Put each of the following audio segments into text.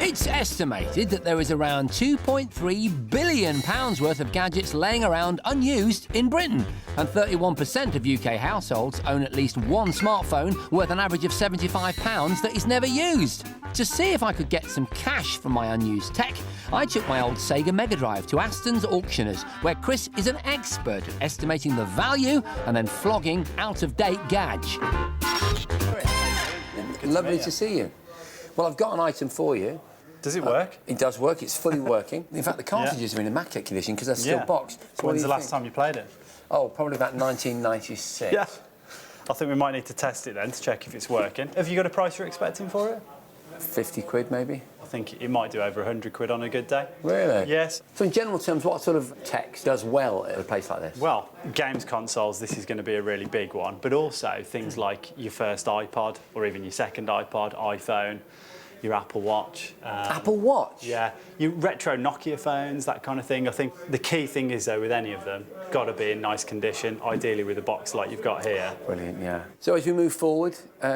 It's estimated that there is around £2.3 billion worth of gadgets laying around unused in Britain, and 31% of UK households own at least one smartphone worth an average of £75 that is never used. To see if I could get some cash for my unused tech, I took my old Sega Mega Drive to Aston's Auctioners, where Chris is an expert at estimating the value and then flogging out-of-date gadge. Lovely to see you. Well, I've got an item for you. Does it work? It does work. It's fully working. In fact, the cartridges are in immaculate condition because they're still boxed. So when's the last time you played it? Oh, probably about 1996. Yeah. I think we might need to test it then to check if it's working. Have you got a price you're expecting for it? 50 quid, maybe. I think it might do over 100 quid on a good day. Really? Yes. So in general terms, what sort of tech does well at a place like this? Well, games consoles, this is going to be a really big one, but also things like your first iPod or even your second iPod, iPhone, your Apple Watch. Apple Watch? Yeah, your retro Nokia phones, that kind of thing. I think the key thing is, though, with any of them, got to be in nice condition, ideally with a box like you've got here. Brilliant, yeah. So as we move forward,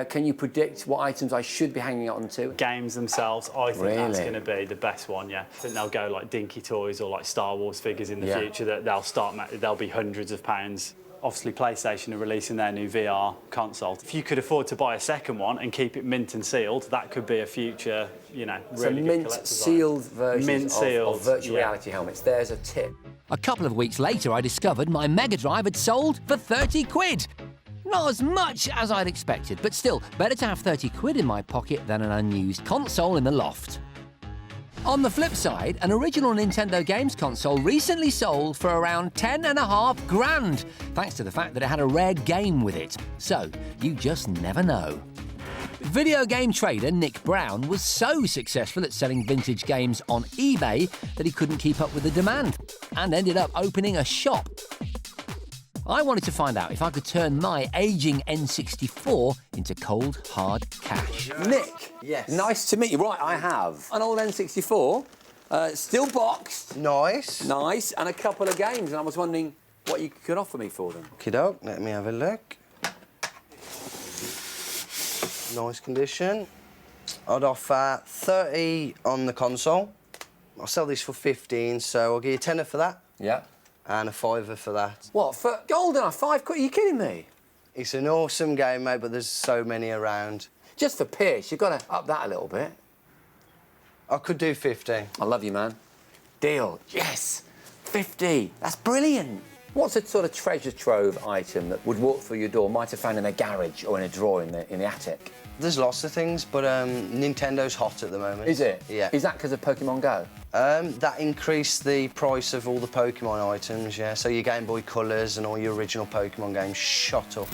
can you predict what items I should be hanging on to? Games themselves, I think that's going to be the best one, yeah. I think they'll go like dinky toys or like Star Wars figures in the future, that they'll be hundreds of pounds. Obviously, PlayStation are releasing their new VR console. If you could afford to buy a second one and keep it mint and sealed, that could be a future, you know, really good collector's mint-sealed versions of virtual reality helmets. There's a tip. A couple of weeks later, I discovered my Mega Drive had sold for 30 quid. Not as much as I'd expected, but still, better to have 30 quid in my pocket than an unused console in the loft. On the flip side, an original Nintendo games console recently sold for around 10.5 grand, thanks to the fact that it had a rare game with it. So, you just never know. Video game trader Nick Brown was so successful at selling vintage games on eBay that he couldn't keep up with the demand and ended up opening a shop. I wanted to find out if I could turn my ageing N64 into cold, hard cash. Nick, yes. Nice to meet you. Right, I have an old N64, still boxed. Nice. Nice, and a couple of games, and I was wondering what you could offer me for them. Okey-doke, let me have a look. Nice condition. I'd offer 30 on the console. I'll sell this for 15, so I'll give you a tenner for that. Yeah. And a fiver for that. What, for GoldenEye, 5 quid? Are you kidding me? It's an awesome game, mate, but there's so many around. Just for Pierce, you've got to up that a little bit. I could do 50. I love you, man. Deal. Yes. 50. That's brilliant. What's a sort of treasure trove item that would walk through your door, might have found in a garage or in a drawer in the attic? There's lots of things, but Nintendo's hot at the moment. Is it? Yeah. Is that because of Pokemon Go? That increased the price of all the Pokemon items, yeah. So your Game Boy Colors and all your original Pokemon games shot up.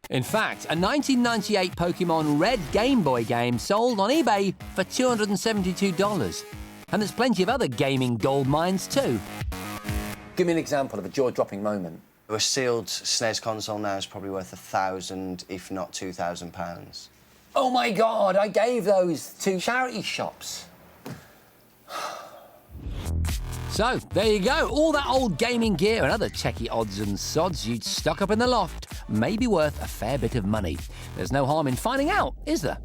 In fact, a 1998 Pokemon Red Game Boy game sold on eBay for $272. And there's plenty of other gaming gold mines too. Give me an example of a jaw-dropping moment. A sealed SNES console now is probably worth £1,000, if not £2,000. Oh my God, I gave those to charity shops. So, there you go. All that old gaming gear and other techie odds and sods you'd stuck up in the loft may be worth a fair bit of money. There's no harm in finding out, is there?